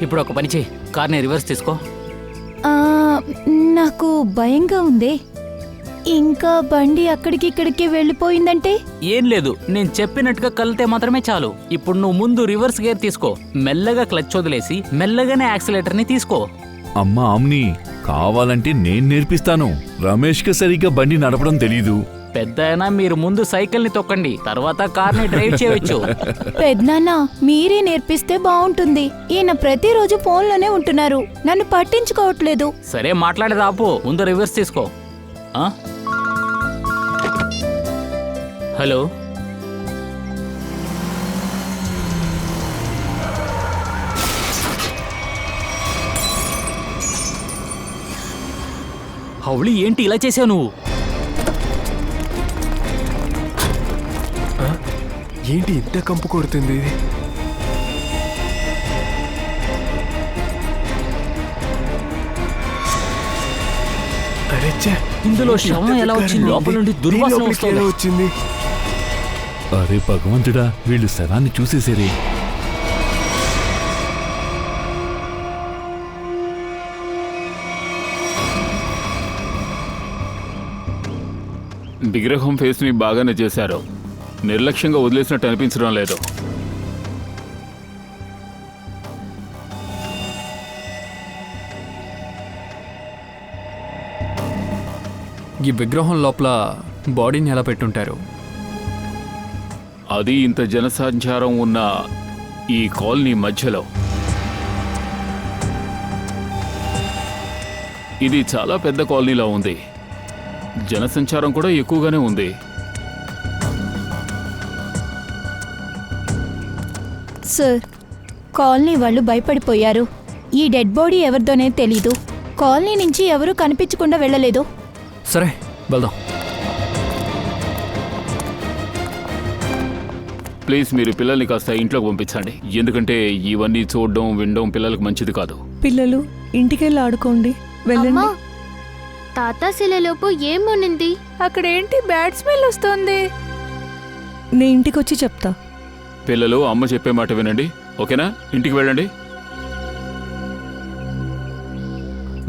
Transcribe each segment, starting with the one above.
ఇప్పుడు ఒక పని చేయి, కార్ని రివర్స్ తీసుకో. నాకు భయంగా ఉంది. ఇంకా బండి అక్కడికి ఇక్కడికి వెళ్ళిపోయిందంటే? ఏం లేదు, నేను చెప్పినట్టుగా కలితే మాత్రమే చాలు. ఇప్పుడు నువ్వు ముందు రివర్స్ గేర్ తీసుకో, మెల్లగా క్లచ్ వదిలేసి మెల్లగానే యాక్సిలేటర్ ని తీసుకో. అమ్మా ఆమ్ని, కావాలంటే నేను నేర్పిస్తాను. రమేష్కి సరిగ్గా బండి నడపడం తెలీదు. పెద్దయినా మీరు ముందు సైకిల్ ని తొక్కండి, తర్వాత కార్ని డ్రైవ్ చేయవచ్చు. పెద్దనాన్న, మీరే నేర్పిస్తే బాగుంటుంది. ఈయన ప్రతిరోజు ఫోన్లోనే ఉంటున్నారు, నన్ను పట్టించుకోవట్లేదు. సరే మాట్లాడేది ఆపు, ముందు రివర్స్ తీసుకో. హలో, హౌళి ఏంటి ఇలా చేసావు నువ్వు? ఏంటి ఇంత కంపు కొడుతుంది? ఇందులో శవం ఎలా వచ్చింది? లోపల నుండి దుర్వాసన వచ్చింది. అరే భగవంతుడా, వీళ్ళు శవాన్ని చూసేసేరే. విగ్రహం ఫేస్ ని బాగానే చేశారు. నిర్లక్ష్యంగా వదిలేసినట్టు అనిపించడం లేదు. ఈ విగ్రహం లోపల బాడీని ఎలా పెట్టుంటారు? అది ఇంత జనసంచారం ఉన్న ఈ కాలనీ మధ్యలో. ఇది చాలా పెద్ద కాలనీలా ఉంది, జనసంచారం కూడా ఎక్కువగానే ఉంది. సార్, కాలనీ వాళ్ళు భయపడిపోయారు. ఈ డెడ్ బాడీ ఎవరిదోనే తెలీదు. కాలనీ నుంచి ఎవరూ కనిపించకుండా వెళ్ళలేదు. సరే వెళ్దాం. ప్లీజ్ మీరు పిల్లల్ని కాస్త ఇంట్లోకి పంపించండి, ఎందుకంటే ఇవన్నీ చూడడం వినడం పిల్లలకు మంచిది కాదు. పిల్లలు ఇంటికెళ్ళి ఆడుకోండి, వెళ్ళండి. తాత శిలలోపు ఏం ఉనింది? అక్కడేంటి బ్యాడ్ స్మెల్ వస్తుంది? నేను ఇంటికొచ్చి చెప్తా. పిల్లలు, అమ్మ చెప్పే మాట వినండి, ఓకేనా? ఇంటికి వెళ్ళండి.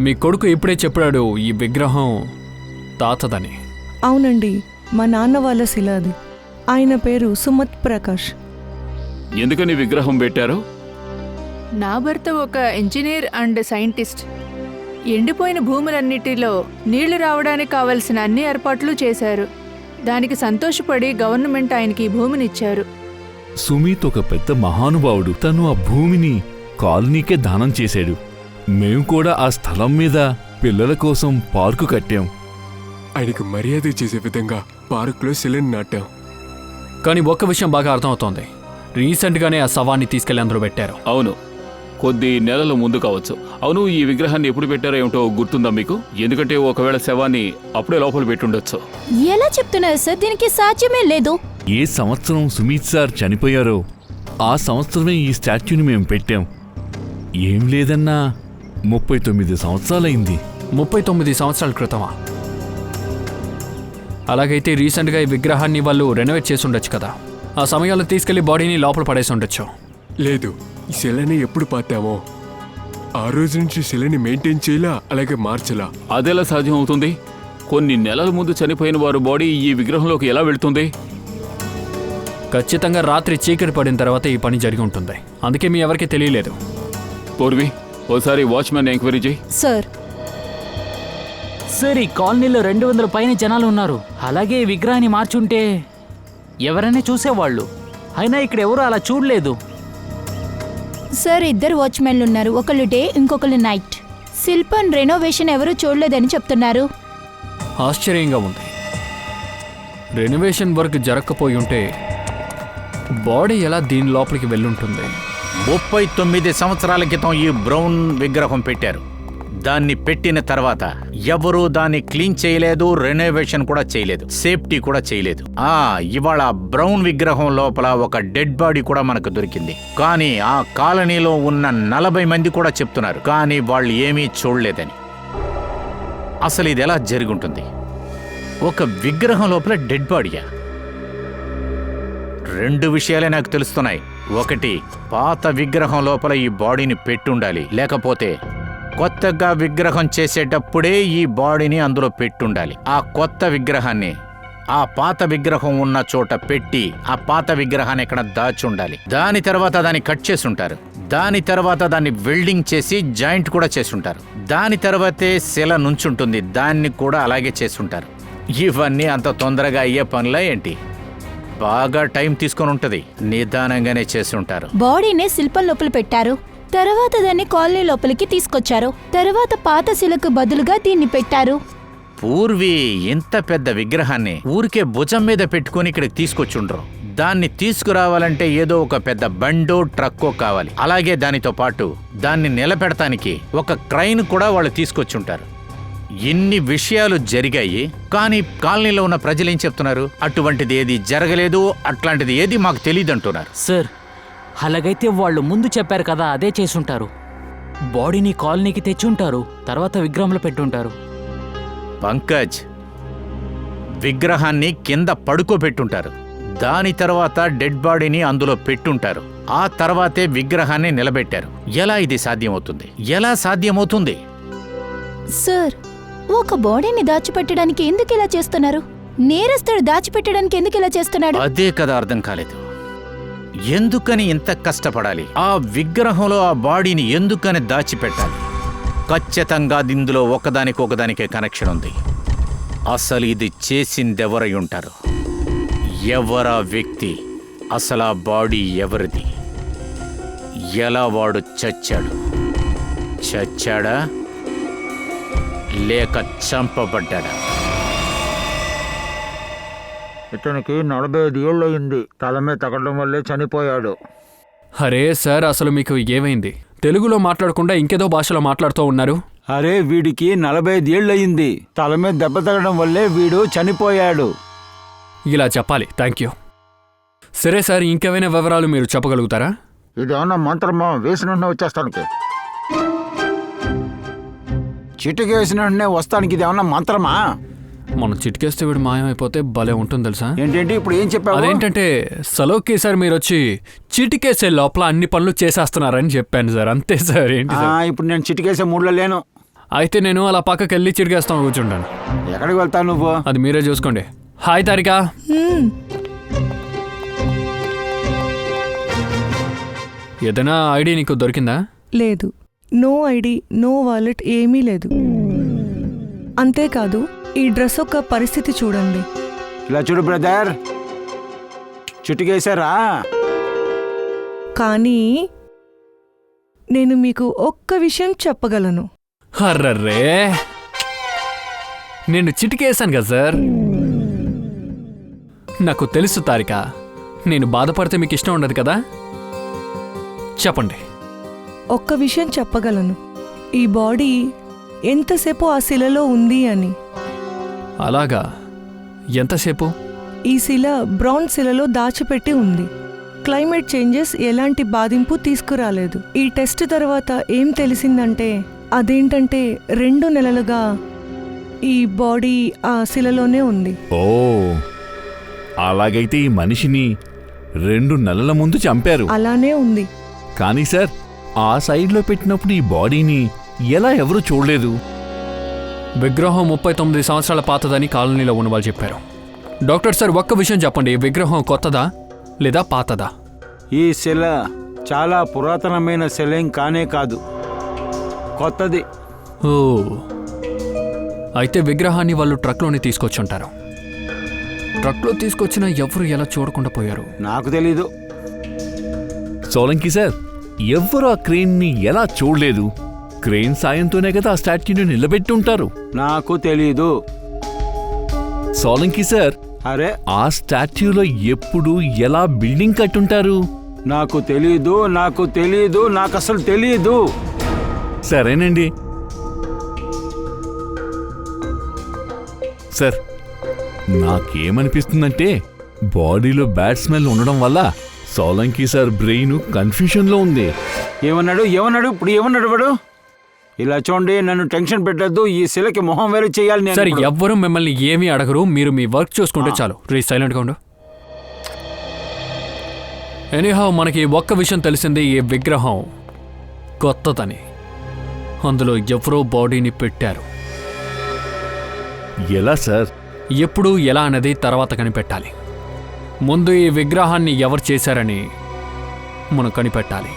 మీ కొడుకు ఇప్పుడే చెప్పాడు ఈ విగ్రహం తాతదని. అవునండి, మా నాన్న వాళ్ళ శిల అది. ఆయన పేరు సుమత్ ప్రకాష్. ఎందుకని విగ్రహం పెట్టారు? నా భర్త ఒక ఇంజనీర్ అండ్ సైంటిస్ట్. ఎండిపోయిన భూములన్నిటిలో నీళ్లు రావడానికి కావలసిన అన్ని ఏర్పాట్లు చేశారు. దానికి సంతోషపడి గవర్నమెంట్ ఆయనకి ఈ భూమినిచ్చారు. సుమిత్ ఒక పెద్ద మహానుభావుడు. తను ఆ భూమిని కాలనీకే దానం చేశాడు. మేము కూడా ఆ స్థలం మీద పిల్లల కోసం పార్కు కట్టాం. ఆయనకు మర్యాద చేసే విధంగా పార్కులో శిలను నాటాం. కానీ ఒక్క విషయం బాగా అర్థమవుతోంది, రీసెంట్గానే ఆ శవాన్ని తీసుకెళ్లి అందరూ పెట్టారు. అవును, కొద్ది నెలల ముందు కావచ్చు. అవును, ఈ విగ్రహాన్ని ఎప్పుడు పెట్టారో ఏమిటో గుర్తుందా మీకు? ఎందుకంటే ఒకవేళ శవాన్ని అప్పుడే లోపల పెట్టుండొచ్చు. ఎలా చెప్తున్నారు సార్? దీనికి సాధ్యమే లేదు. ఏ సంవత్సరం సుమిత్ సార్ చనిపోయారో ఆ సంవత్సరమే ఈ స్టాచ్యూని మేము పెట్టాం. ఏం లేదన్నా 39 సంవత్సరాలైంది. 39 సంవత్సరాల క్రితమా? అలాగైతే రీసెంట్గా ఈ విగ్రహాన్ని వాళ్ళు రెనోవేట్ చేసి ఉండొచ్చు కదా. ఆ సమయంలో తీసుకెళ్లి బాడీని లోపల పడేసి ఉండొచ్చు. లేదు, ఈ శిలని ఎప్పుడు పాతామో ఆ రోజు నుంచి శిలని మెయింటైన్ చేయలా, అలాగే మార్చలా. అదెలా సాధ్యం అవుతుంది? కొన్ని నెలల ముందు చనిపోయిన వారు బాడీ ఈ విగ్రహంలోకి ఎలా వెళ్తుంది? ఖచ్చితంగా రాత్రి చీకటి పడిన తర్వాత ఈ పని జరిగి ఉంటుంది. అందుకే మీ ఎవరికీ తెలియలేదు. పూర్వి, ఓసారి వాచ్మెన్ ఎంక్వైరీ చేయి. సార్, ఈ కాలనీలో 200 పైన జనాలు ఉన్నారు. అలాగే ఈ విగ్రహాన్ని మార్చుంటే ఎవరైనా చూసేవాళ్ళు. అయినా ఇక్కడ ఎవరు అలా చూడలేదు. సార్, 2 వాచ్మెన్లు ఉన్నారు. ఒకళ్ళు డే, ఇంకొకళ్ళు నైట్. శిల్పం రెనోవేషన్ ఎవరూ చూడలేదని చెప్తున్నారు. ఆశ్చర్యంగా ఉంది. రెనోవేషన్ వర్క్ జరగకపోయి ఉంటే బాడీ ఎలా దీని లోపలికి వెళ్ళుంటుంది? 39 సంవత్సరాల క్రితం ఈ బ్రౌన్ విగ్రహం పెట్టారు. దాన్ని పెట్టిన తర్వాత ఎవరూ దాన్ని క్లీన్ చేయలేదు, రెనోవేషన్ కూడా చేయలేదు, సేఫ్టీ కూడా చేయలేదు. ఇవాళ బ్రౌన్ విగ్రహం లోపల ఒక డెడ్ బాడీ కూడా మనకు దొరికింది. కానీ ఆ కాలనీలో ఉన్న 40 మంది కూడా చెప్తున్నారు, కానీ వాళ్ళు ఏమీ చూడలేదని. అసలు ఇది ఎలా జరుగుంటుంది? ఒక విగ్రహం లోపల డెడ్ బాడీయా? 2 విషయాలే నాకు తెలుస్తున్నాయి. ఒకటి, పాత విగ్రహం లోపల ఈ బాడీని పెట్టుండాలి, లేకపోతే కొత్తగా విగ్రహం చేసేటప్పుడే ఈ బాడీని అందులో పెట్టుండాలి. ఆ కొత్త విగ్రహాన్ని ఆ పాత విగ్రహం ఉన్న చోట పెట్టి ఆ పాత విగ్రహాన్ని ఇక్కడ దాచుండాలి. దాని తర్వాత దాన్ని కట్ చేసుంటారు. దాని తర్వాత దాన్ని వెల్డింగ్ చేసి జాయింట్ కూడా చేసుంటారు. దాని తర్వాతే శిల నుంచుంటుంది, దాన్ని కూడా అలాగే చేసుంటారు. ఇవన్నీ అంత తొందరగా అయ్యే పనులా ఏంటి? బాగా టైం తీసుకొని ఉంటది, నిదానంగానే చేసుంటారు. బాడీనే శిల్పం లోపల పెట్టారు, తర్వాత దాన్ని కాలనీ లోపలికి తీసుకొచ్చారు, తర్వాత పాత శిలకు బదులుగా దీన్ని పెట్టారు. పూర్వీ ఇంత పెద్ద విగ్రహాన్ని ఊరికే భుజం మీద పెట్టుకుని ఇక్కడికి తీసుకొచ్చుండ్రు. దాన్ని తీసుకురావాలంటే ఏదో ఒక పెద్ద బండో ట్రక్కో కావాలి. అలాగే దానితో పాటు దాన్ని నిలబెడటానికి ఒక క్రైన్ కూడా వాళ్ళు తీసుకొచ్చుంటారు. ఇన్ని విషయాలు జరిగాయి, కానీ కాలనీలో ఉన్న ప్రజలు ఏం చెప్తున్నారు? అటువంటిది ఏది జరగలేదు, అట్లాంటిది ఏది మాకు తెలియదంటున్నారు. సార్, అలాగైతే వాళ్ళు ముందు చెప్పారు కదా, అదే చేసుంటారు. బాడీని కాలనీకి తెచ్చుంటారు, తర్వాత విగ్రహంలో పెట్టుంటారు. పంకజ్, విగ్రహాన్ని కింద పడుకోబెట్టుంటారు, దాని తర్వాత డెడ్ బాడీని అందులో పెట్టుంటారు, ఆ తర్వాతే విగ్రహాన్ని నిలబెట్టారు. ఎలా ఇది సాధ్యమవుతుంది? ఎలా సాధ్యమవుతుంది? సార్, ఒక బాడీని దాచిపెట్టడానికి ఎందుకు ఇలా చేస్తున్నారు? నేరస్తుడు దాచిపెట్టడానికి ఎందుకు ఇలా చేస్తున్నాడు? అదే కదా అర్థం కాలేదు. ఎందుకని ఇంత కష్టపడాలి? ఆ విగ్రహంలో ఆ బాడీని ఎందుకని దాచిపెట్టాలి? ఖచ్చితంగా ఇందులో ఒకదానికొకదానికే కనెక్షన్ ఉంది. అసలు ఇది చేసిందెవరై ఉంటారు? ఎవరా వ్యక్తి? అసలు ఆ బాడీ ఎవరిది? ఎలా వాడు చచ్చాడు? చచ్చాడా లేక చంపబడ్డాడా? ఇతనికి 45 ఏళ్ళు అయింది. తల మీద తగలడం వల్లే చనిపోయాడు. అరే సార్, అసలు మీకు ఏమైంది? తెలుగులో మాట్లాడకుండా ఇంకేదో భాషలో మాట్లాడుతూ ఉన్నారు. అరే, వీడికి 45 ఏళ్ళు అయింది. తల మీద దెబ్బ తగలడం వల్లే వీడు చనిపోయాడు. ఇలా చెప్పాలి. Thank you. సరే సార్, ఇంకేమైనా వివరాలు మీరు చెప్పగలుగుతారా? ఇదేమన్నా మంత్రమా? వేసిన వెంటనే వచ్చేస్తానికి. చిటికి వేసిన వెంటనే వస్తానికి ఇదేమన్నా మంత్రమా? మనం చిటికేస్తే వీడు మాయమైపోతే భలే ఉంటుంది తెలుసా? ఏంటంటే ఇప్పుడు ఏం చెప్పావు? అదేంటంటే సలోకి సార్ మీరు వచ్చి చిటికేసే లోపల అన్ని పనులు చేసేస్తున్నారని చెప్పాను సార్. అంతే సార్. ఏంటి సార్? ఇప్పుడు నేను చిటికేసే మూడ్లో లేను. అయితే నేను అలా పక్కకి వెళ్ళి చిటికేస్తాను, కూర్చుంటాను. ఎక్కడికి వెళ్తావు నువ్వు? అది మీరే చూసుకోండి. హాయ్ తారికా. ఏదైనా ఐడి నీకు దొరికిందా? లేదు. నో ఐడి, నో వాలెట్, ఏమీ లేదు. అంతేకాదు, ఈ డ్రెస్ యొక్క పరిస్థితి చూడండి. ఇలా చూడు బ్రదర్, చిటికేశారా? కానీ నేను మీకు ఒక్క విషయం చెప్పగలను. అర్రర్రే, నేను చిటికేసాను కదా సార్. నాకు తెలుసు తారిక, నేను బాధపడితే మీకు ఇష్టం ఉండదు కదా. చెప్పండి. ఒక్క విషయం చెప్పగలను, ఈ బాడీ ఎంతసేపు ఆ శిలలో ఉంది అని. అలాగా? ఎంతసేపు? ఈ శిల బ్రౌన్ శిలలో దాచిపెట్టి ఉంది. క్లైమేట్ చేంజెస్ ఎలాంటి బాధింపు తీసుకురాలేదు. ఈ టెస్ట్ తర్వాత ఏం తెలిసిందంటే, అదేంటంటే 2 నెలలుగా ఈ బాడీ ఆ శిలలోనే ఉంది. ఓ, అలాగైతే ఈ మనిషిని 2 నెలల ముందు చంపారు. అలానే ఉంది. కానీ సార్, ఆ సైడ్లో పెట్టినప్పుడు ఈ బాడీని ఎలా ఎవరూ చూడలేదు? విగ్రహం 39 సంవత్సరాల పాతదని కాలనీలో ఉన్నవాళ్ళు చెప్పారు. డాక్టర్ సార్, ఒక్క విషయం చెప్పండి, విగ్రహం కొత్తదా లేదా పాతదా? ఈ శిల చాలా పురాతనమైన శిలేం కానే కాదు, కొత్తది. ఓ, అయితే విగ్రహాన్ని వాళ్ళు ట్రక్లోనే తీసుకొచ్చుంటారు. ట్రక్లో తీసుకొచ్చినా ఎవరు ఎలా చూడకుండా పోయారు? నాకు తెలీదు. సోలంకి సార్, ఎవ్వరూ ఆ క్రెయిన్ని ఎలా చూడలేదు? క్రెయిన్ సాయంతోనే కదా ఆ స్టాట్యూని నిలబెట్టి ఉంటారు. నాకు తెలీదు. సోలంకి సార్, అరే, ఆ స్టాట్యూలో ఎప్పుడు ఎలా బిల్డింగ్ కట్టుంటారు? నాకు తెలీదు, నాకు తెలీదు, నాకు అసలు తెలీదు. సరేనండి సార్, నాకేమనిపిస్తుందంటే బాడీలో బ్యాడ్ స్మెల్ ఉండడం వల్ల సోలంకి సార్ బ్రెయిన్ కన్ఫ్యూషన్లో ఉంది. ఏమన్నాడు? ఇప్పుడు ఏమన్నాడు వాడు? ఇలా చూడండి, నన్ను టెన్షన్ పెట్టద్దు. ఈ శిలకి మొహం వేరే చేయాలి నేను. సరే, ఎవ్వరూ మిమ్మల్ని ఏమీ అడగరు, మీరు మీ వర్క్ చూసుకుంటే చాలు. రీ సైలెంట్గా ఉండు. ఎనీహౌ మనకి ఒక్క విషయం తెలిసింది, ఈ విగ్రహం కొత్తదని. అందులో ఎవరో బాడీని పెట్టారు. ఎలా సార్? ఎప్పుడు ఎలా అనేది తర్వాత కనిపెట్టాలి. ముందు ఈ విగ్రహాన్ని ఎవరు చేశారని మనం కనిపెట్టాలి.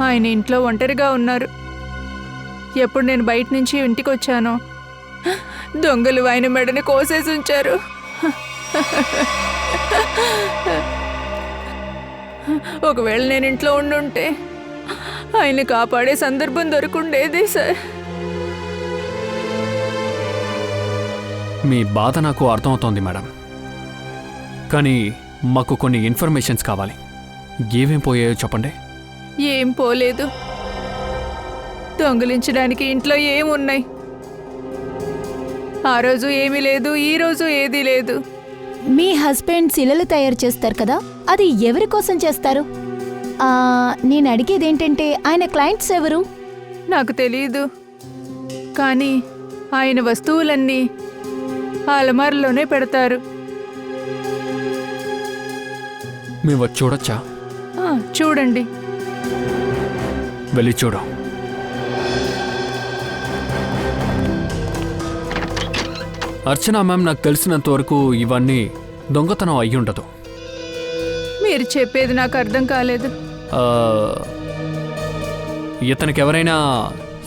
ఆయన ఇంట్లో ఒంటరిగా ఉన్నారు. ఎప్పుడు నేను బయట నుంచి ఇంటికి వచ్చానో దొంగలు ఆయన మెడని కోసేసి ఉంచారు. ఒకవేళ నేను ఇంట్లో ఉండుంటే ఆయన కాపాడే సందర్భం దొరుకుండేది సార్. మీ బాధ నాకు అర్థమవుతోంది మేడం, కానీ మాకు కొన్ని ఇన్ఫర్మేషన్స్ కావాలి. ఏమేం పోయాయో చెప్పండి. ఏం పోలేదు. దొంగిలించడానికి ఇంట్లో ఏమున్నాయి? ఆ రోజు ఏమీ లేదు, ఈ రోజు ఏదీ లేదు. మీ హస్బెండ్ శిలలు తయారు చేస్తారు కదా, అది ఎవరి కోసం చేస్తారు? నేను అడిగేది ఏంటంటే ఆయన క్లయింట్స్ ఎవరు? నాకు తెలియదు, కానీ ఆయన వస్తువులన్నీ ఆ అలమారులోనే పెడతారు. మేము వచ్చి చూడొచ్చా? చూడండి. వెళ్ళి చూడు. అర్చన మ్యామ్, నాకు తెలిసినంత వరకు ఇవన్నీ దొంగతనం అయ్యుండదు. మీరు చెప్పేది నాకు అర్థం కాలేదు. ఇతనికి ఎవరైనా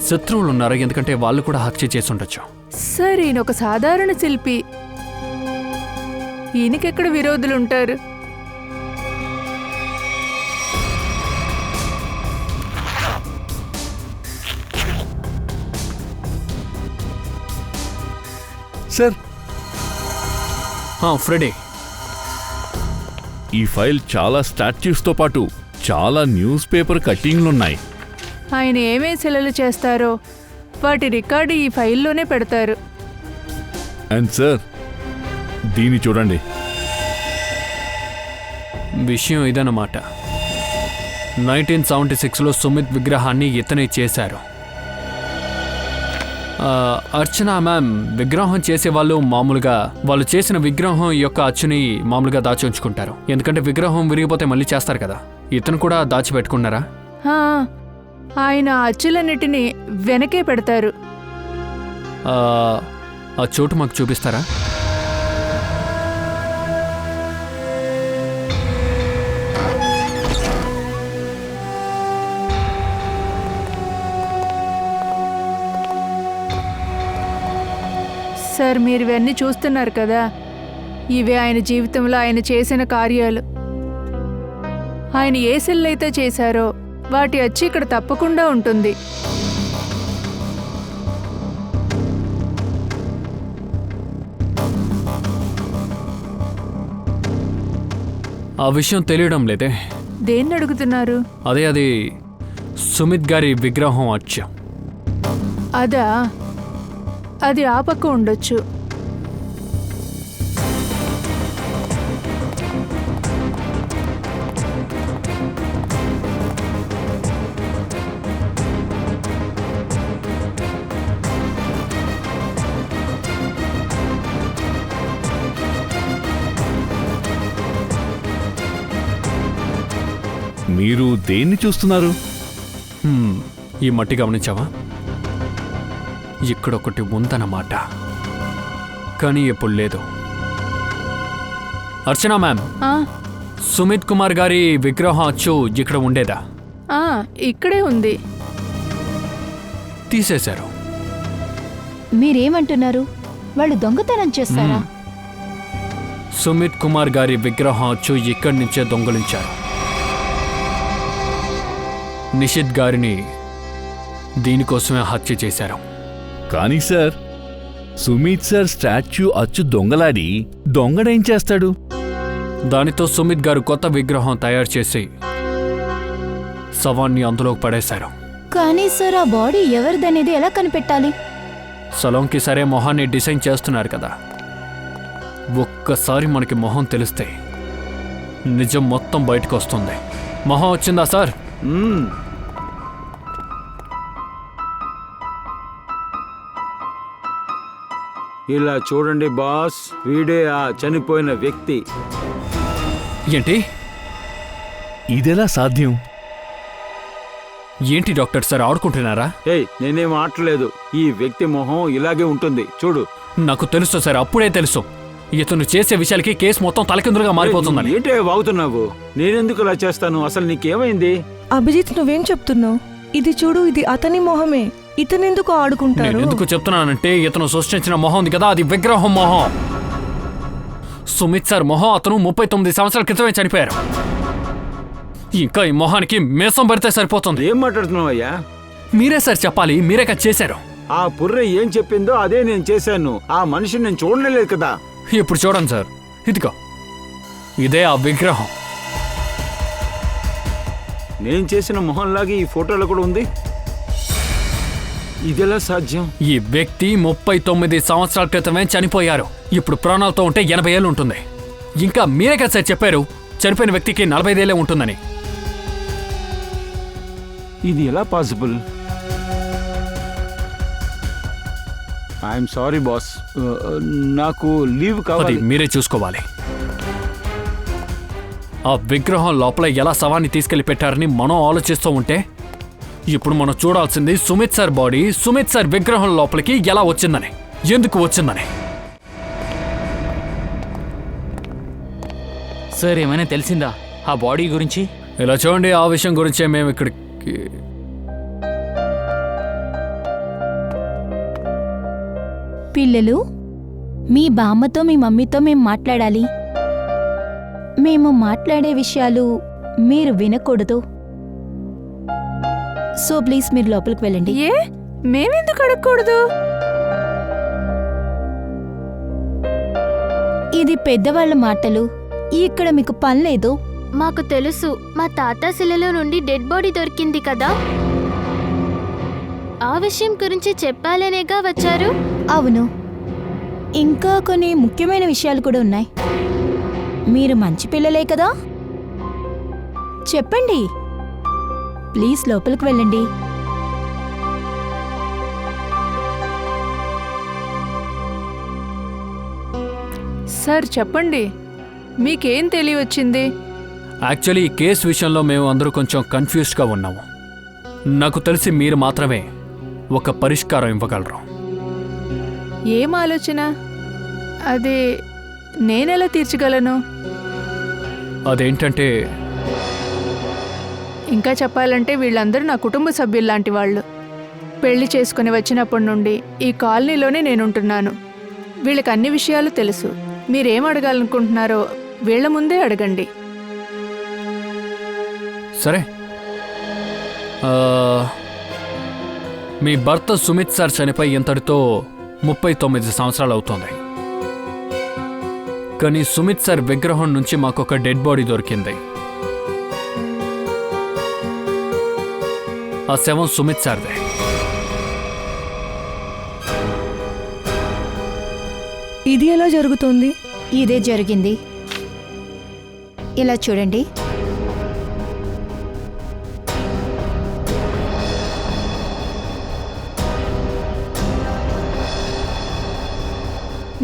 శత్రువులు ఉన్నారా? ఎందుకంటే వాళ్ళు కూడా హత్య చేసి ఉండొచ్చు. సార్, ఈయన ఒక సాధారణ శిల్పి. ఈయనకెక్కడ విరోధులు ఉంటారు? సార్, ఫ్రెడీ, ఈ ఫైల్ చాలా స్టాట్యూస్తో పాటు చాలా న్యూస్ పేపర్ కట్టింగ్లున్నాయి. ఆయన ఏమేం శిలలు చేస్తారో వాటి రికార్డు ఈ ఫైల్లోనే పెడతారు. అండ్ సార్, దీన్ని చూడండి. విషయం ఇదన్నమాట. 1976లో సుమిత్ విగ్రహాన్ని ఇతనే చేశారు. అర్చన మ్యామ్, విగ్రహం చేసేవాళ్ళు మామూలుగా వాళ్ళు చేసిన విగ్రహం యొక్క అచ్చుని మామూలుగా దాచి ఉంచుకుంటారు. ఎందుకంటే విగ్రహం విరిగిపోతే మళ్ళీ చేస్తారు కదా. ఇతను కూడా దాచిపెట్టుకున్నారా? ఆయన అచ్చులన్నిటినీ వెనకే పెడతారు. ఆ చోటు మాకు చూపిస్తారా? సార్, మీరు ఇవన్నీ చూస్తున్నారు కదా, ఇవే ఆయన జీవితంలో ఆయన చేసిన కార్యాలు. ఆయన ఏ శిలైతే చేశారో వాటి అచ్చి ఇక్కడ తప్పకుండా ఉంటుంది. ఆ విషయం తెలియడం లేదే. దేన్ని అడుగుతున్నారు? అది సుమిత్ గారి విగ్రహం అచ్చు. అదా? అది ఆ పక్క ఉండొచ్చు. మీరు దేన్ని చూస్తున్నారు? ఈ మట్టి గమనించావా? ఇక్కడొకటి ఉందన్నమాట, కానీ ఎప్పుడు లేదు. అర్చన మ్యామ్, సుమిత్ కుమార్ గారి విగ్రహం అచ్చు ఇక్కడ ఉండేదా? ఇక్కడే ఉంది. తీసేశారు. మీరేమంటున్నారు? వాళ్ళు దొంగతనం చేస్తారా? సుమిత్ కుమార్ గారి విగ్రహం అచ్చు ఇక్కడి నుంచే దొంగలించారు. నిషిత్ గారిని దీనికోసమే హత్య చేశారు. కానీ సార్, సుమిత్ సార్ స్టాచ్యూ అచ్చు దొంగలాడి దొంగడేం చేస్తాడు? దానితో సుమిత్ గారు కొత్త విగ్రహం తయారు చేసి శవాన్ని అందులోకి పడేశారు. కానీ సార్, ఆ బాడీ ఎవరిదనేది ఎలా కనిపెట్టాలి? సలోంకి సరే మొహాన్ని డిజైన్ చేస్తున్నారు కదా, ఒక్కసారి మనకి మొహం తెలిస్తే నిజం మొత్తం బయటకు వస్తుంది. మొహం వచ్చిందా సార్? ఇలా చూడండి బాస్, వీడే ఆ చనిపోయిన వ్యక్తి. ఏంటి? ఇదెలా సాధ్యం? ఏంటి డాక్టర్ సార్ ఆడుకుంటున్నారా? ఏయ్, నేనేం ఆటలేదు. ఈ వ్యక్తి మొహం ఇలాగే ఉంటుంది, చూడు. నాకు తెలుసు సార్, అప్పుడే తెలుసు. ఇతను చేసే విషయాలకి కేసు మొత్తం తలకిందులుగా మారిపోతుందని. ఏంటే వాగుతున్నావు? నేనెందుకు ఇలా చేస్తాను? అసలు నీకేమైంది? అభిజిత్, నువ్వేం చెప్తున్నావు? ఇది చూడు, ఇది అతని మొహమే. ఇతనెందుకు ఆడుకుంటారు? నేను ఎందుకు చెప్తున్నానంటే, ఇతను సృష్టించిన మొహం ఉంది కదా, అది విగ్రహం మొహం. సుమిత్ సార్ మొహం అతను 39 సంవత్సరాల క్రితమే చనిపోయారు. ఇంకా ఈ మొహానికి మేసం పడితే సరిపోతుంది. ఏం మాట్లాడుతున్నావయ్యా? మీరే సార్ చెప్పాలి, మీరే కదా చేశారు. ఆ పుర్రె ఏం చెప్పిందో అదే నేను చేశాను. ఆ మనిషిని నేను చూడలేదు కదా. ఇప్పుడు చూడండి సార్, ఇదిగో ఇదే ఆ విగ్రహం. నేను చేసిన మొహంలాగే ఈ ఫోటోలో కూడా ఉంది. ఇదెలా సాధ్యం? ఈ వ్యక్తి 39 సంవత్సరాల క్రితమే చనిపోయారు. ఇప్పుడు ప్రాణాలతో ఉంటే 80 ఏళ్ళు ఉంటుంది. ఇంకా మీరే కదా సార్ చెప్పారు చనిపోయిన వ్యక్తికి 45 ఏళ్ళే ఉంటుందని. ఇది ఎలా పాసిబుల్? ఐఎమ్ సారీ బాస్, నాకు లీవ్ అది కావాలి. మీరే చూసుకోవాలి. ఆ విగ్రహం లోపల ఎలా శవాన్ని తీసుకెళ్లి పెట్టారని మనం ఆలోచిస్తూ ఉంటే, ఇప్పుడు మనం చూడాల్సింది Sumit sir body Sumit sir విగ్రహం లోపలికి ఎలా వచ్చిందని, ఎందుకు వచ్చిందని. సార్, ఏమైనా తెలిసిందా ఆ బాడీ గురించి? ఇలా చూడండి, ఆ విషయం గురించే మేము ఇక్కడికి. పిల్లలు, మీ బామ్మతో మీ మమ్మీతో మేము మాట్లాడాలి. మేము మాట్లాడే విషయాలు మీరు వినకూడదు. సో ప్లీజ్ మీరు లోపలికి వెళ్ళండి. ఏ, మేమెందుకు అడగకూడదు? ఇది పెద్దవాళ్ళ మాటలు. ఇక్కడ మీకు పని లేదు. మాకు తెలుసు, మా తాత శిలలో నుండి డెడ్ బాడీ దొరికింది కదా, ఆ విషయం గురించి చెప్పాలనేగా వచ్చారు. అవును, ఇంకా కొన్ని ముఖ్యమైన విషయాలు కూడా ఉన్నాయి. మీరు మంచి పిల్లలే కదా, చెప్పండి. ప్లీజ్ లోపలికి వెళ్ళండి. సార్ చెప్పండి, మీకేం తెలియవచ్చింది? యాక్చువల్లీ ఈ కేసు విషయంలో మేము అందరూ కొంచెం కన్ఫ్యూజ్డ్గా ఉన్నాము. నాకు తెలిసి మీరు మాత్రమే ఒక పరిష్కారం ఇవ్వగలరు. ఏం ఆలోచన? అది నేనెలా తీర్చగలను? అదేంటంటే, ఇంకా చెప్పాలంటే వీళ్ళందరూ నా కుటుంబ సభ్యుల్లాంటి వాళ్ళు. పెళ్లి చేసుకుని వచ్చినప్పటి నుండి ఈ కాలనీలోనే నేనుంటున్నాను. వీళ్ళకి అన్ని విషయాలు తెలుసు. మీరేం అడగాలనుకుంటున్నారో వీళ్ళ ముందే అడగండి. సరే, మీ భర్త సుమిత్ సార్ చనిపోయి ఇంతటితో 39 సంవత్సరాలు అవుతోంది. కానీ సుమిత్ సార్ విగ్రహం నుంచి మాకొక డెడ్ బాడీ దొరికింది. ఆ శవం సుమిత్ సార్దే. ఇది ఎలా జరుగుతుంది? ఇదే జరిగింది. ఇలా చూడండి.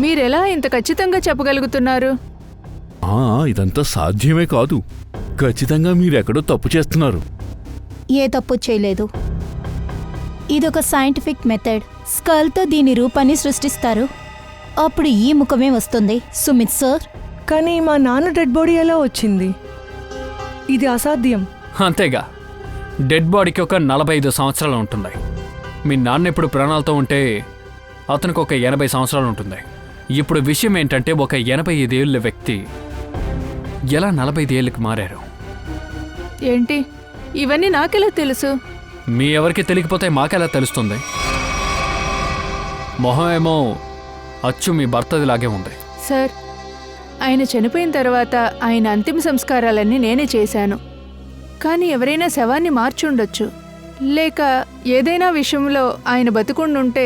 మీరెలా ఇంత ఖచ్చితంగా చెప్పగలుగుతున్నారు? ఇదంతా సాధ్యమే కాదు. ఖచ్చితంగా మీరెక్కడో తప్పు చేస్తున్నారు. ఏ తప్పు చేయలేదు. ఇదొక సైంటిఫిక్ మెథడ్. స్కల్తో దీని రూపాన్ని సృష్టిస్తారు. అప్పుడు ఈ ముఖమే వస్తుంది. సుమిత్ సార్, కానీ మా నాన్న డెడ్ బాడీ ఎలా వచ్చింది? ఇది అసాధ్యం. అంతేగా, డెడ్ బాడీకి ఒక 45 సంవత్సరాలు ఉంటుంది. మీ నాన్న ఇప్పుడు ప్రాణాలతో ఉంటే అతనికి ఒక 80 సంవత్సరాలు ఉంటుంది. ఇప్పుడు విషయం ఏంటంటే ఒక 85 ఏళ్ళ వ్యక్తి ఎలా 45 ఏళ్ళకి మారారు? ఏంటి ఇవన్నీ నాకెలా తెలుసు? మీ ఎవరికి తెలియకపోతే మాకెలా తెలుస్తుంది? మొహం ఏమో అచ్చు మీ భర్తదిలాగే ఉంది. సార్, ఆయన చనిపోయిన తర్వాత ఆయన అంతిమ సంస్కారాలన్నీ నేనే చేశాను. కానీ ఎవరైనా శవాన్ని మార్చుండొచ్చు, లేక ఏదైనా విషయంలో ఆయన బతుకుండుంటే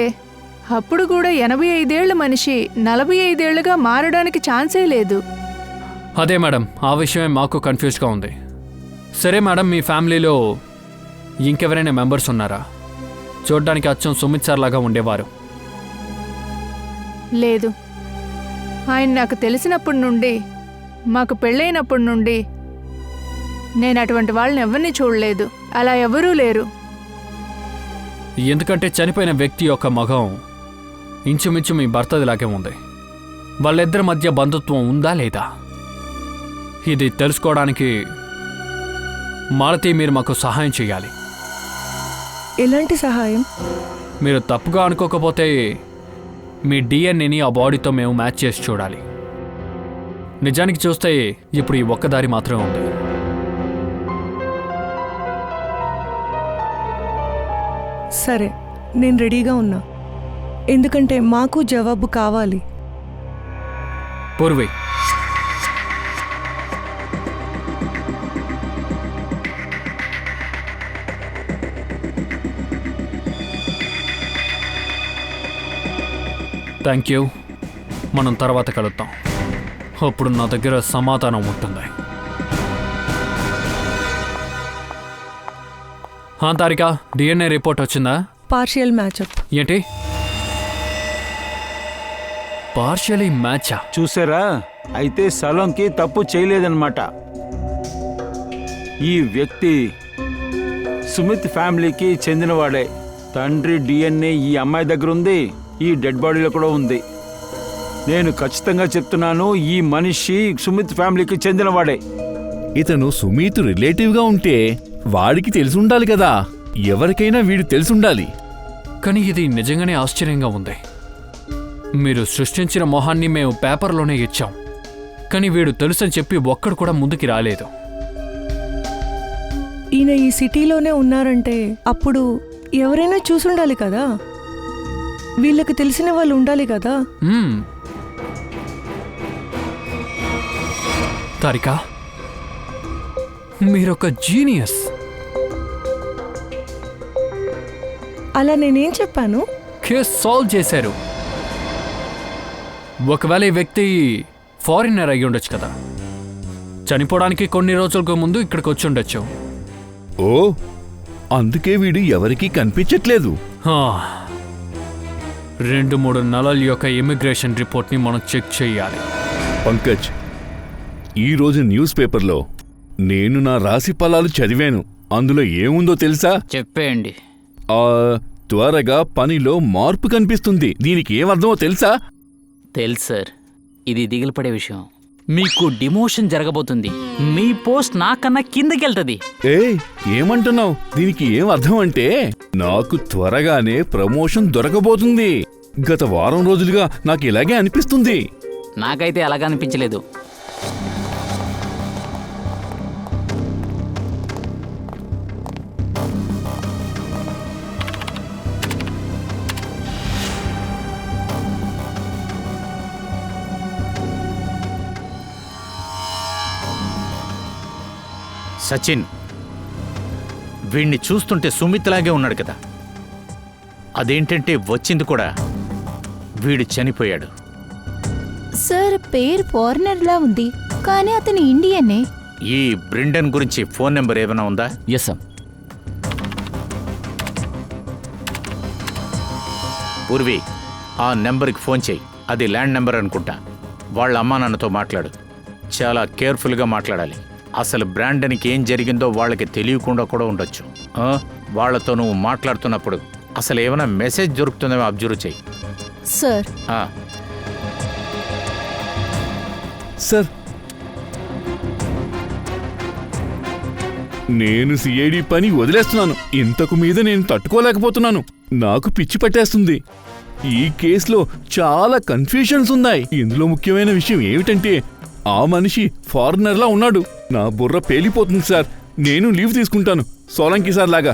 అప్పుడు కూడా 85 ఏళ్ల మనిషి 45 ఏళ్లుగా మారడానికి ఛాన్సే లేదు. అదే మేడం, ఆ విషయమే మాకు కన్ఫ్యూజ్గా ఉంది. సరే మేడం, మీ ఫ్యామిలీలో ఇంకెవరైనా మెంబర్స్ ఉన్నారా? చూడ్డానికి అచ్చం సుమిత్ సార్ లాగా ఉండేవారు. లేదు, ఆయన నాకు తెలిసినప్పటి నుండి, మాకు పెళ్ళైనప్పటి నుండి నేను అటువంటి వాళ్ళని ఎవరిని చూడలేదు. అలా ఎవరూ లేరు. ఎందుకంటే చనిపోయిన వ్యక్తి యొక్క మగం ఇంచుమించు మీ భర్తదిలాగే ఉంది. వాళ్ళిద్దరి మధ్య బంధుత్వం ఉందా లేదా ఇది తెలుసుకోవడానికి మాలతి మీరు మాకు సహాయం చేయాలి. ఎలాంటి సహాయం? మీరు తప్పుగా అనుకోకపోతే మీ డిఎన్ఏని ఆ బాడీతో మేము మ్యాచ్ చేసి చూడాలి. నిజానికి చూస్తే ఇప్పుడు ఈ ఒక్కదారి మాత్రమే ఉంది. సరే, నేను రెడీగా ఉన్నా. ఎందుకంటే మాకు జవాబు కావాలి. Purvi, thank you. మనం తర్వాత కలుద్దాం. అప్పుడు నా దగ్గర సమాధానం ఉంటుంది. తారిక, డిఎన్ఏ రిపోర్ట్ వచ్చిందా? పార్షియల్ మ్యాచప్. ఏంటి పార్షియలీ మ్యాచా? చూసారా, అయితే సలోంకి తప్పు చేయలేదన్నమాట. ఈ వ్యక్తి సుమిత్ ఫ్యామిలీకి చెందినవాడే. తండ్రి డిఎన్ఏ ఈ అమ్మాయి దగ్గర ఉంది, ఈ డెడ్ బాడీలో కూడా ఉంది. నేను ఖచ్చితంగా చెప్తున్నాను, ఈ మనిషి సుమిత్ ఫ్యామిలీకి చెందినవాడే. ఇతను సుమీత్ రిలేటివ్గా ఉంటే వాడికి తెలిసి ఉండాలి కదా. ఎవరికైనా వీడు తెలిసుండాలి. కానీ ఇది నిజంగానే ఆశ్చర్యంగా ఉంది. మీరు సృష్టించిన మొహాన్ని మేము పేపర్లోనే ఇచ్చాం, కానీ వీడు తెలుసని చెప్పి ఒక్కడు కూడా ముందుకి రాలేదు. ఈయన ఈ సిటీలోనే ఉన్నారంటే అప్పుడు ఎవరైనా చూసుండాలి కదా. వీళ్ళకి తెలిసిన వాళ్ళు ఉండాలి కదా. తారిక, మీరొక జీనియస్. అలా నేనేం చెప్పాను? కేస్ సాల్వ్ చేశారు. ఒకవేళ ఈ వ్యక్తి ఫారినర్ అయ్యి ఉండొచ్చు కదా. చనిపోవడానికి కొన్ని రోజులకు ముందు ఇక్కడికి వచ్చి ఉండొచ్చు. ఓ, అందుకే వీడు ఎవరికీ కనిపించట్లేదు. 2-3 నెలల యొక్క ఇమిగ్రేషన్ రిపోర్ట్ని మనం చెక్ చేయాలి. పంకజ్, ఈరోజు న్యూస్ పేపర్లో నేను నా రాశి ఫలాలు చదివాను. అందులో ఏముందో తెలుసా? చెప్పేయండి. త్వరగా పనిలో మార్పు కనిపిస్తుంది. దీనికి ఏమర్థమో తెలుసా? తెలుసు సార్, ఇది దిగులుపడే విషయం. మీకు డిమోషన్ జరగబోతుంది. మీ పోస్ట్ నాకన్నా కిందకెళ్తుంది. ఏమంటున్నావు? దీనికి ఏం అర్థం అంటే నాకు త్వరగానే ప్రమోషన్ దొరకబోతుంది. గత వారం రోజులుగా నాకు ఇలాగే అనిపిస్తుంది. నాకైతే అలాగా అనిపించలేదు. సచిన్, వీణ్ణి చూస్తుంటే సుమిత్లాగే ఉన్నాడు కదా. అదేంటంటే వచ్చింది కూడా వీడు చనిపోయాడు. సార్, పేరు ఫారినర్లా ఉంది, కానీ అతను ఇండియనే. ఈ బ్రిండన్ గురించి ఫోన్ నెంబర్ ఏమైనా ఉందా? Yes sir. పూర్వి, ఆ నెంబర్కి ఫోన్ చేయి. అది ల్యాండ్ నెంబర్ అనుకుంటా. వాళ్ళ అమ్మా నాన్నతో మాట్లాడు. చాలా కేర్ఫుల్గా మాట్లాడాలి. అసలు బ్రాండన్కి ఏం జరిగిందో వాళ్ళకి తెలియకుండా కూడా ఉండొచ్చు. వాళ్లతో నువ్వు మాట్లాడుతున్నప్పుడు అసలు ఏమైనా మెసేజ్ దొరుకుతుందేమో అబ్జర్వ్ చెయ్యి. సార్. సార్, నేను సిఐడి పని వదిలేస్తున్నాను. ఇంతకు మీద నేను తట్టుకోలేకపోతున్నాను. నాకు పిచ్చి పట్టేస్తుంది. ఈ కేసులో చాలా కన్ఫ్యూషన్స్ ఉన్నాయి. ఇందులో ముఖ్యమైన విషయం ఏమిటంటే ఆ మనిషి ఫారినర్లా ఉన్నాడు. నా బుర్ర పేలిపోతుంది సార్. నేను లీవ్ తీసుకుంటాను, సోలంకి సార్ లాగా.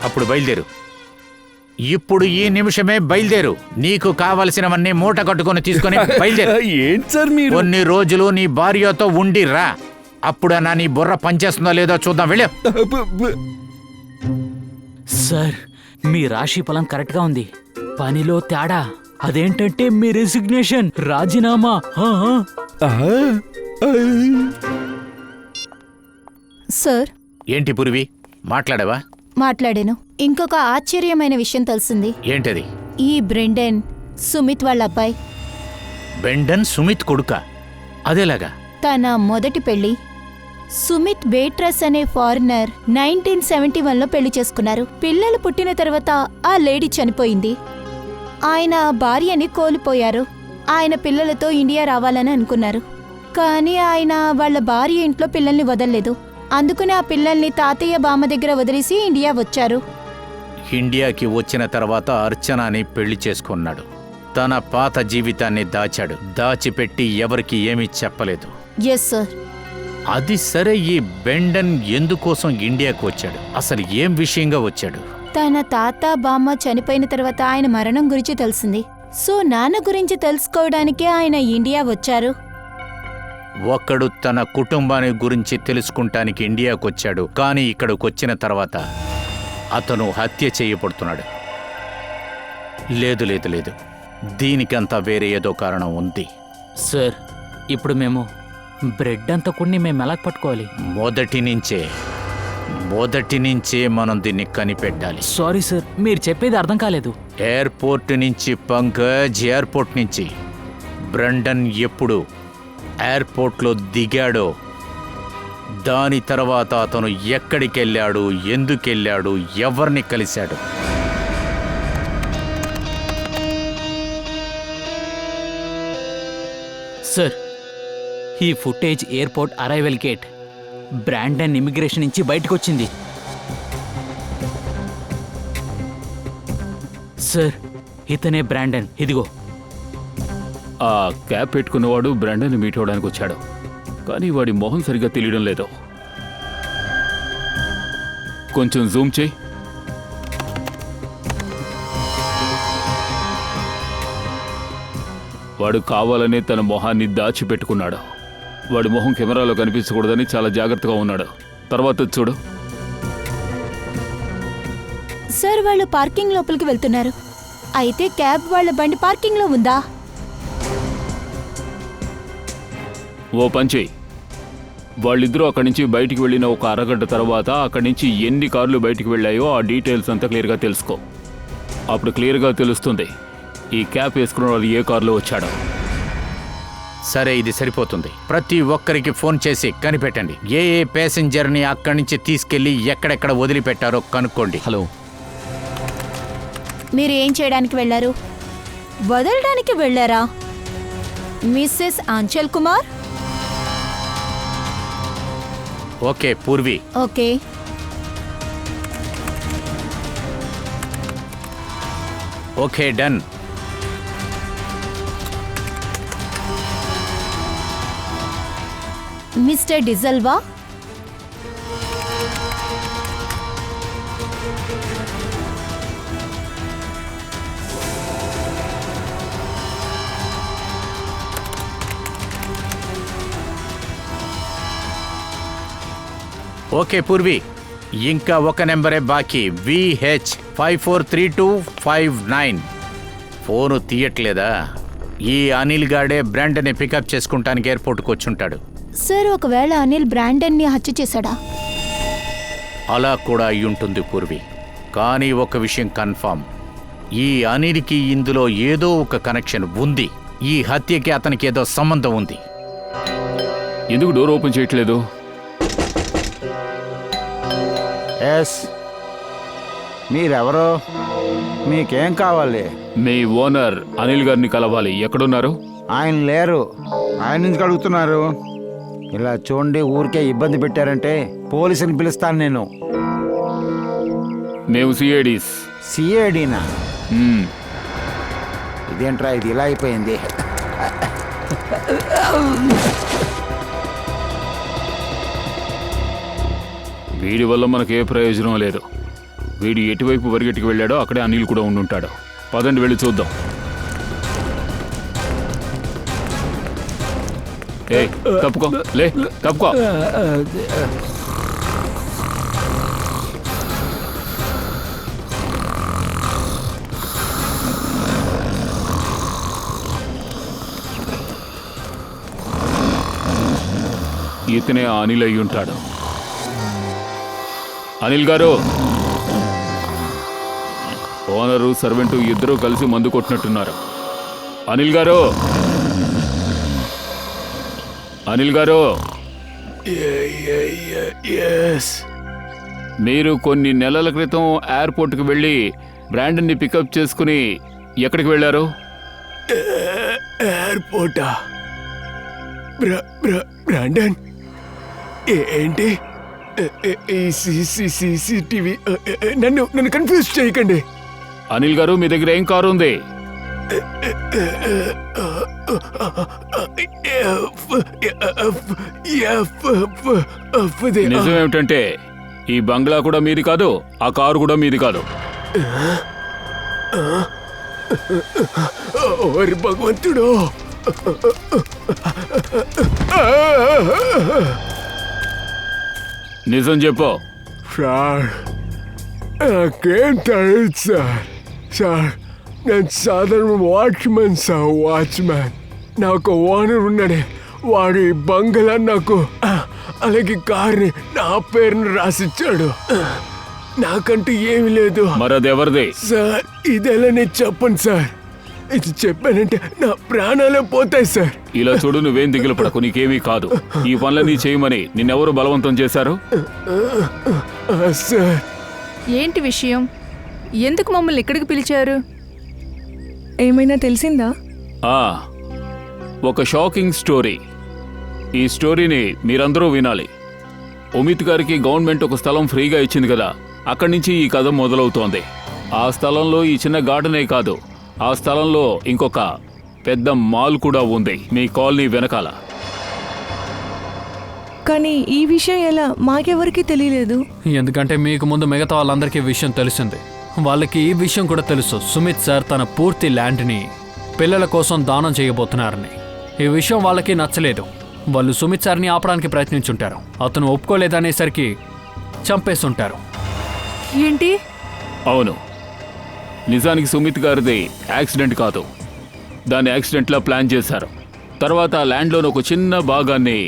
అప్పుడు బయలుదేరు. ఇప్పుడు ఈ నిమిషమే బయలుదేరు. నీకు కావలసినవన్నీ మూట కట్టుకొని తీసుకొని బయలుదేరు. ఏంటి సార్ మీరు? కొన్ని రోజులు నీ భార్యతో ఉండి రా. అప్పుడన్నా నీ బుర్ర పనిచేస్తుందో లేదో చూద్దాం. వెళ్ళు. సార్, మీ రాశి ఫలం కరెక్ట్గా ఉంది. పనిలో తేడా. అదేంటంటే మీ రెసిగ్నేషన్, రాజీనామా. సార్, ఏంటి పూర్వి, మాట్లాడావా? మాట్లాడాను. ఇంకొక ఆశ్చర్యమైన విషయం తెలిసింది. ఏంటది? ఈ బ్రెండెన్ సుమిత్ వాళ్ళ అబ్బాయి. బెండన్ సుమిత్ కొడుక? అదేలాగా? తన మొదటి పెళ్లి సుమిత్ బేట్రస్ అనే ఫారినర్ 1971లో పెళ్లి చేసుకున్నారు. పిల్లలు పుట్టిన తర్వాత ఆ లేడీ చనిపోయింది. ఆయన భార్యని కోల్పోయారు. ఆయన పిల్లలతో ఇండియా రావాలని అనుకున్నారు. కానీ ఆయన వాళ్ళ భార్య ఇంట్లో పిల్లల్ని వదలలేదు. అందుకని ఆ పిల్లల్ని తాతయ్య బామ్మ దగ్గర వదిలేసి ఇండియా వచ్చారు. ఇండియాకి వచ్చిన తర్వాత అర్చనాని పెళ్లి చేసుకున్నాడు. తన పాత జీవితాన్ని దాచాడు. దాచిపెట్టి ఎవరికి ఏమీ చెప్పలేదు. Yes sir. అది సరే, ఈ బెండన్ ఎందుకోసం ఇండియాకు వచ్చాడు? అసలు ఏం విషయంగా వచ్చాడు? తన తాత బామ్మ చనిపోయిన తర్వాత ఆయన మరణం గురించి తెలిసింది. సో నాన్న గురించి తెలుసుకోవడానికి ఆయన ఇండియా వచ్చారు. ఒకడు తన కుటుంబాన్ని గురించి తెలుసుకుంటానికి ఇండియాకు వచ్చాడు. కానీ ఇక్కడికి వచ్చిన తర్వాత అతను హత్య చేయబడుతున్నాడు. లేదు లేదు లేదు, దీనికంతా వేరే ఏదో కారణం ఉంది. సార్, ఇప్పుడు మేము బ్రెడ్ అంతా కొన్ని మేము ఎలా పట్టుకోవాలి? మొదటి నుంచే మనం దీన్ని కనిపెట్టాలి. సారీ సార్, మీరు చెప్పేది అర్థం కాలేదు. ఎయిర్పోర్ట్ నుంచి పంకజ్, ఎయిర్పోర్ట్ నుంచి బ్రెండన్ ఎప్పుడు ఎయిర్పోర్ట్లో దిగాడో దాని తర్వాత అతను ఎక్కడికెళ్ళాడు, ఎందుకెళ్ళాడు, ఎవరిని కలిశాడు? సార్, ఈ footage airport arrival gate Brandon immigration నుంచి బయటకు వచ్చింది. సార్, ఇతనే బ్రాండన్. ఇదిగో. ఆ క్యాప్ పెట్టుకున్నవాడు బ్రాండన్ మీట్ అవడానికి వచ్చాడు. కానీ వాడి మొహం సరిగ్గా తెలియడం లేదు. కొంచెం జూమ్ చేయి. వాడు కావాలనే తన మొహాన్ని దాచిపెట్టుకున్నాడు. వాడి మొహం కెమెరాలో కనిపించకూడదని చాలా జాగ్రత్తగా ఉన్నాడు. తర్వాత చూడు. సార్, వాళ్ళు పార్కింగ్ లోపలికి వెళ్తున్నారు. అయితే క్యాబ్ వాళ్ళ బండి పార్కింగ్ లో ఉందా? ఓ పంచేయి. వాళ్ళిద్దరూ అక్కడి నుంచి బయటికి వెళ్ళిన ఒక అరగంట తర్వాత అక్కడి నుంచి ఎన్ని కార్లు బయటికి వెళ్ళాయో ఆ డీటెయిల్స్ అంతా క్లియర్గా తెలుసుకో. అప్పుడు క్లియర్గా తెలుస్తుంది ఈ క్యాప్ వేసుకున్న వాళ్ళు ఏ కారులో వచ్చాడో. సరే, ఇది సరిపోతుంది. ప్రతి ఒక్కరికి ఫోన్ చేసి కనిపెట్టండి. ఏ ప్యాసింజర్ని అక్కడి నుంచి తీసుకెళ్లి ఎక్కడెక్కడ వదిలిపెట్టారో కనుక్కోండి. హలో, మీరు ఏం చేయడానికి వెళ్లారు? వదలడానికి వెళ్ళారా? Mrs Anchal Kumar? Okay Purvi. Okay. Okay, done. Mister D'Silva? Okay Purvi, ఇంకా ఒక నెంబరే బాకీ. VH543259. ఫోను తీయట్లేదా? ఈ అనిల్ గాడే బ్రాండన్ని పికప్ చేసుకుంటానికి ఎయిర్పోర్ట్కి వచ్చుంటాడు. సార్, ఒకవేళ అనిల్ బ్రాండన్ని హత్య చేశాడా? అలా కూడా అయ్యుంటుంది పూర్వి. కానీ ఒక విషయం కన్ఫామ్, ఈ అనిల్కి ఇందులో ఏదో ఒక కనెక్షన్ ఉంది. ఈ హత్యకి అతనికి ఏదో సంబంధం ఉంది. ఎందుకు డోర్ ఓపెన్ చేయట్లేదు? ఎస్, మీరెవరో? మీకేం కావాలి? మీ ఓనర్ అనిల్ గారిని కలవాలి. ఎక్కడున్నారు? ఆయన లేరు. ఆయన నుంచి అడుగుతున్నారు. ఇలా చూడండి, ఊరికే ఇబ్బంది పెట్టారంటే పోలీసుని పిలుస్తాను నేను. మేము సిఐడీస్. సిఐడినా? ఇదేంట్రా ఇది ఇలా అయిపోయింది? వీడి వల్ల మనకు ఏ ప్రయోజనం లేదు. వీడు ఎటువైపు పరిగెట్టుకు వెళ్ళాడో అక్కడే అనిల్ కూడా ఉండుంటాడు. పదండి వెళ్ళి చూద్దాం. ఏ తప్పుకో, లే తప్పుకో. ఇతనే అనిల్ అయి ఉంటాడు. అనిల్ గారు, ఓనరు సర్వెంటు ఇద్దరూ కలిసి మందు కొట్టినట్టున్నారు. అనిల్ గారు, అనిల్ గారు, మీరు కొన్ని నెలల క్రితం ఎయిర్పోర్ట్కి వెళ్ళి బ్రాండన్ని పికప్ చేసుకుని ఎక్కడికి వెళ్ళారు? ఎయిర్పోర్టా? బ్రాండన్ ఏంటి? సీసీటీవీ నన్ను కన్ఫ్యూజ్ చేయకండి. అనిల్ గారు, మీ దగ్గర ఏం కారు ఉంది? నిజమేమిటంటే ఈ బంగ్లా కూడా మీది కాదు, ఆ కారు కూడా మీది కాదు. ఓరి భగవంతుడు! నిజం చెప్పు. సార్, నాకేం తెలియదు సార్. సార్, నేను సాధారణ వాచ్మెన్ సార్, వాచ్మెన్. నాకు ఓనర్ ఉన్నాడే, వాడు ఈ బంగ్లా నాకు అలాగే కార్ని నా పేరును రాసిచ్చాడు. నాకంటూ ఏమీ లేదు. మరది ఎవరిది? సార్, ఇదెలా నేను చెప్పను సార్. ఇది చెప్పానంటే నా ప్రాణాలే పోతాయి సార్. ఇలా చూడు, నువ్వేం దిగులు పడకు, నీకేమీ కాదు. ఈ పనులన్నీ చేయమని నిన్నెవరు బలవంతం చేశారు? సార్, ఏంటి విషయం? ఎందుకు మమ్మల్ని ఇక్కడికి పిలిచారు? ఏమైనా తెలిసిందా? ఒక షాకింగ్ స్టోరీ. ఈ స్టోరీని మీరందరూ వినాలి. ఉమిత్ గారికి గవర్నమెంట్ ఒక స్థలం ఫ్రీగా ఇచ్చింది కదా, అక్కడి నుంచి ఈ కథ మొదలవుతోంది. ఆ స్థలంలో ఈ చిన్న గార్డెనే కాదు, ఆ స్థలంలో ఇంకొక పెద్ద మాల్ కూడా ఉంది, మీ కాలనీ వెనకాల. కానీ ఈ విషయం ఎలా మాకెవరికి తెలియలేదు? ఎందుకంటే మీకు ముందు మిగతా వాళ్ళందరికీ విషయం తెలిసింది. వాళ్ళకి ఈ విషయం కూడా తెలుసు, సుమిత్ సార్ తన పూర్తి ల్యాండ్ని పిల్లల కోసం దానం చేయబోతున్నారని. ఈ విషయం వాళ్ళకి నచ్చలేదు. వాళ్ళు సుమిత్ సార్ని ఆపడానికి ప్రయత్నించుంటారు. అతను ఒప్పుకోలేదనేసరికి చంపేస్తుంటారు. ఏంటి? అవును, నిజానికి సుమిత్ గారిది యాక్సిడెంట్ కాదు, దాన్ని యాక్సిడెంట్లా ప్లాన్ చేశారు. తర్వాత ఆ ల్యాండ్లోని ఒక చిన్న భాగాన్ని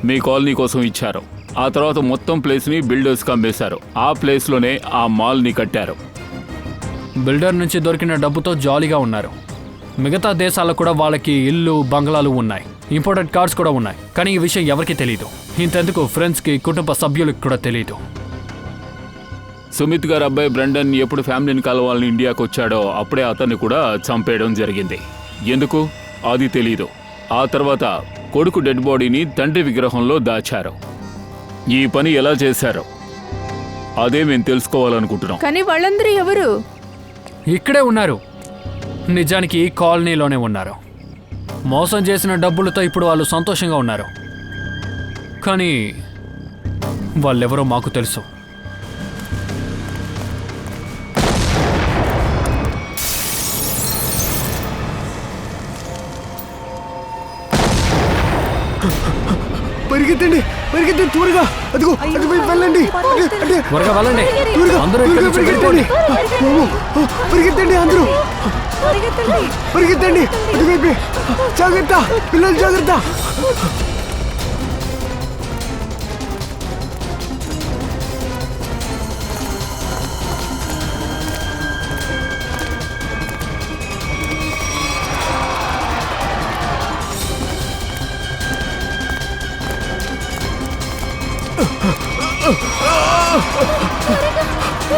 మీ కాలనీ కోసం ఇచ్చారు. ఆ తర్వాత మొత్తం ప్లేస్ని బిల్డర్స్కి అమ్మేశారు. ఆ ప్లేస్లోనే ఆ మాల్ని కట్టారు. బిల్డర్ నుంచి దొరికిన డబ్బుతో జాలీగా ఉన్నారు. మిగతా దేశాల్లో కూడా వాళ్ళకి ఇల్లు, బంగ్లాలు ఉన్నాయి, ఇంపోర్టెడ్ కార్స్ కూడా ఉన్నాయి. కానీ ఈ విషయం ఎవరికీ తెలియదు. ఇంతెందుకు ఫ్రెండ్స్కి, కుటుంబ సభ్యులకు కూడా తెలియదు. సుమిత్ గారు అబ్బాయి బ్రెండన్ ఎప్పుడు ఫ్యామిలీని కలవాలని ఇండియాకు వచ్చాడో అప్పుడే అతన్ని కూడా చంపేయడం జరిగింది. ఎందుకు అది తెలీదు. ఆ తర్వాత కొడుకు డెడ్ బాడీని తండ్రి విగ్రహంలో దాచారు. ఈ పని ఎలా చేశారో అదే మేము తెలుసుకోవాలనుకుంటున్నాం. కానీ వాళ్ళందరూ ఎవరు? ఇక్కడే ఉన్నారు. నిజానికి ఈ కాలనీలోనే ఉన్నారు. మోసం చేసిన డబ్బులతో ఇప్పుడు వాళ్ళు సంతోషంగా ఉన్నారు. కానీ వాళ్ళెవరో మాకు తెలుసు. పరిగెత్తండి, పరిగెత్తండి త్వరగా. అదిగో అటువైపు వెళ్ళండి, త్వరగా వెళ్ళండి. అందరూ ఇక్కడి నుంచి పరిగెత్తండి. పరిగెత్తండి అందరూ, పరిగెత్తండి అటువైపు. జాగ్రత్త పిల్లలు, జాగ్రత్త.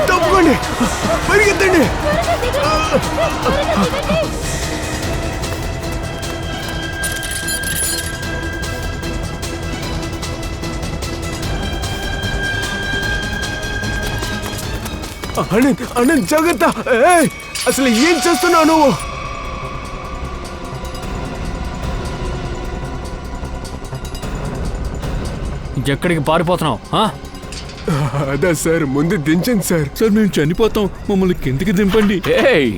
తప్పండి, పరిగెత్తండి. ఆనంద్ ఆనంద్ జాగ్రత్త. ఏయ్, అసలు ఏం చేస్తున్నావు నువ్వు? ఎక్కడికి పారిపోతున్నావు? అదా సార్, ముందు దించండి సార్. సార్ మేము చనిపోతాం, మమ్మల్ని కిందికి దింపండి. ఏయ్,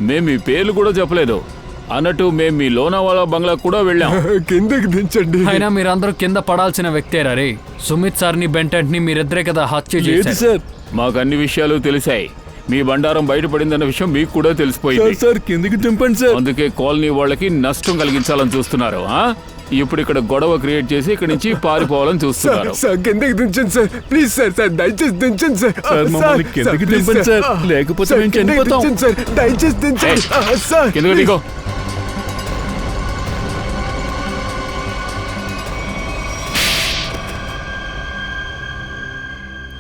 మేము మీ పేర్లు కూడా చెప్పలేదు. అన్నట్టు మేము మీ లోనావాలా బంగ్లా కూడా వెళ్ళాం. కిందకి దించండి. అయినా మీరందరూ కింద పడాల్సిన వ్యక్తేరా రే. సుమిత్ సార్ని బెంటెంట్ని మీరిద్దరే కదా హత్య లేదు చేశారు. సార్. మాకు అన్ని విషయాలు తెలిసాయి. మీ బండారం బయటపడిందన్న విషయం మీకు కూడా తెలిసిపోయింది. సార్ కిందికి దింపండి సార్. అందుకే కాలనీ వాళ్ళకి నష్టం కలిగించాలని చూస్తున్నారు. ఇప్పుడు ఇక్కడ గొడవ క్రియేట్ చేసి ఇక్కడ నుంచి పారిపోవాలని చూస్తున్నారు. సార్ కిందకి దించండి సార్, ప్లీజ్ సార్. సార్ దయచేసి దించండి సార్. సార్ మమ్మల్ని కిందకి దింపండి సార్, లేకపోతే మేము చనిపోతాం. సార్ దయచేసి దించండి సార్. కిందకి దిగో.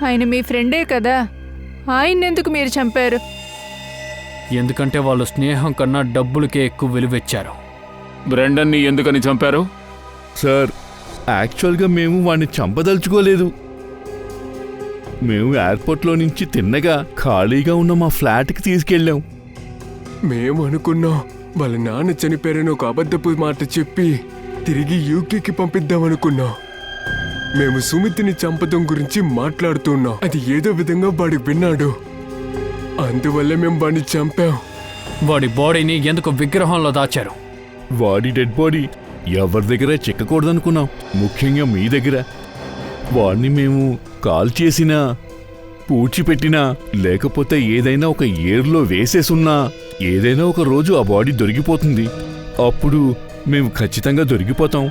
ఆయన మీ ఫ్రెండే కదా, ఆయన్నెందుకు మీరు చంపారు? ఎందుకంటే వాళ్ళు స్నేహం కన్నా డబ్బులకే ఎక్కువ విలువిచ్చారు. బ్రెండన్ని ఎందుకని చంపారు? సార్ యాక్చువల్గా మేము వాడిని చంపదలుచుకోలేదు. మేము ఎయిర్పోర్ట్లో నుంచి తిన్నగా ఖాళీగా ఉన్న మా ఫ్లాట్కి తీసుకెళ్ళాం. మేము అనుకున్నాం వాళ్ళ నాన్న చనిపోయారని ఒక అబద్ధపు మాట చెప్పి తిరిగి యూకేకి పంపిద్దామనుకున్నాం. మేము సుమిత్ని చంపడం గురించి మాట్లాడుతున్నాం. అది ఏదో విధంగా వాడికి విన్నాడు, అందువల్ల మేము వాడిని చంపాం. వాడి బాడీని ఎందుకు విగ్రహంలో దాచారు? వాడి డెడ్ బాడీ ఎవరి దగ్గర చిక్కకూడదనుకున్నాం, ముఖ్యంగా మీ దగ్గర. వాడిని మేము కాల్ చేసినా, పూడ్చిపెట్టినా, లేకపోతే ఏదైనా ఒక ఏర్లో వేసేసున్నా ఏదైనా ఒక రోజు ఆ బాడీ దొరికిపోతుంది. అప్పుడు మేము ఖచ్చితంగా దొరికిపోతాం.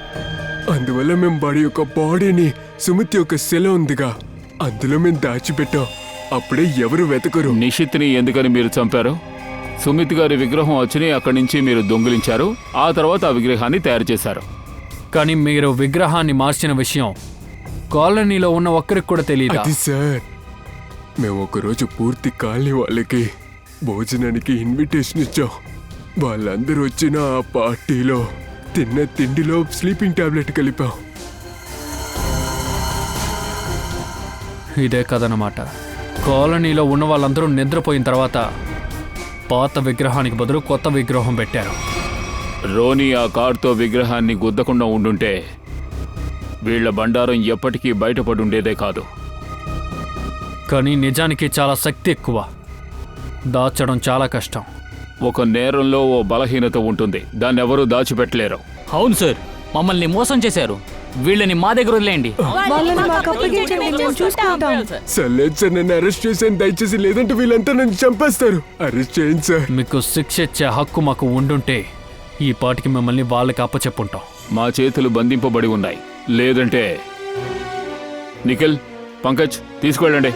అందువల్ల మేము వాడి యొక్క బాడీని సుమిత్ యొక్క శిల ఉందిగా అందులో మేము దాచిపెట్టాం. అప్పుడే ఎవరు వెతకరు. నిషిత్ని ఎందుకని మీరు చంపారు? సుమిత్ గారి విగ్రహం వచ్చి అక్కడి నుంచి మీరు దొంగిలించారు. ఆ తర్వాత ఆ విగ్రహాన్ని తయారు చేశారు. కానీ మీరు విగ్రహాన్ని మార్చిన విషయం కాలనీలో ఉన్న ఒక్కరికి కూడా తెలియదు. అది సార్, మేము ఒకరోజు పూర్తి కాలనీ వాళ్ళకి భోజనానికి ఇన్విటేషన్ ఇచ్చాం. వాళ్ళందరూ వచ్చిన ఆ పార్టీలో తిన్న తిండిలో స్లీపింగ్ టాబ్లెట్ కలిపాం. ఇదే కదనమాట. కాలనీలో ఉన్న వాళ్ళందరూ నిద్రపోయిన తర్వాత పాత విగ్రహానికి బదులు కొత్త విగ్రహం పెట్టారు. రోనీ ఆ కార్తో విగ్రహాన్ని గుద్దకుండా ఉండుంటే వీళ్ల బండారం ఎప్పటికీ బయటపడి ఉండేదే కాదు. కానీ నిజానికి చాలా శక్తి ఎక్కువ, దాచడం చాలా కష్టం. ఒక నేరంలో ఓ బలహీనత ఉంటుంది, దాన్ని ఎవరూ దాచిపెట్టలేరు. అవును సార్, మమ్మల్ని మోసం చేశారు. వీళ్ళని మా దగ్గర వదిలేయండి. వాళ్ళని మాకు అప్పగించండి, మేము చూసుకుంటాం. సార్ లేదు సార్, నన్ను అరెస్ట్ చేసాను దయచేసి, లేదంటే వీళ్ళంతా నన్ను చంపేస్తారు. అరెస్ట్ చేయండి సార్. మీకు శిక్ష ఇచ్చే హక్కు మాకు ఉండుంటే ఈ పాటికి మిమ్మల్ని వాళ్ళకి అప్పచెప్పుంటాం. మా చేతులు బంధింపబడి ఉన్నాయి. లేదంటే నిఖిల్, పంకజ్ తీసుకువెళ్ళండి.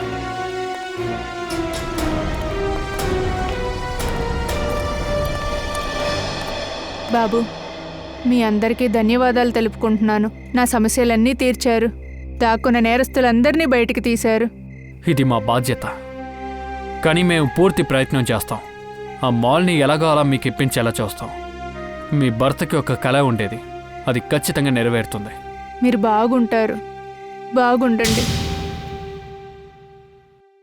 బాబు, మీ అందరికీ ధన్యవాదాలు తెలుపుకుంటున్నాను. నా సమస్యలన్నీ తీర్చారు. దాక్కున్న నేరస్తులందరినీ బయటికి తీశారు. ఇది మా బాధ్యత, కానీ మేము పూర్తి ప్రయత్నం చేస్తాం. ఆ మాల్ని ఎలాగో అలా మీకు ఇప్పించేలా చూస్తాం. మీ భర్తకి ఒక కళ ఉండేది, అది ఖచ్చితంగా నెరవేరుతుంది. మీరు బాగుంటారు, బాగుండండి.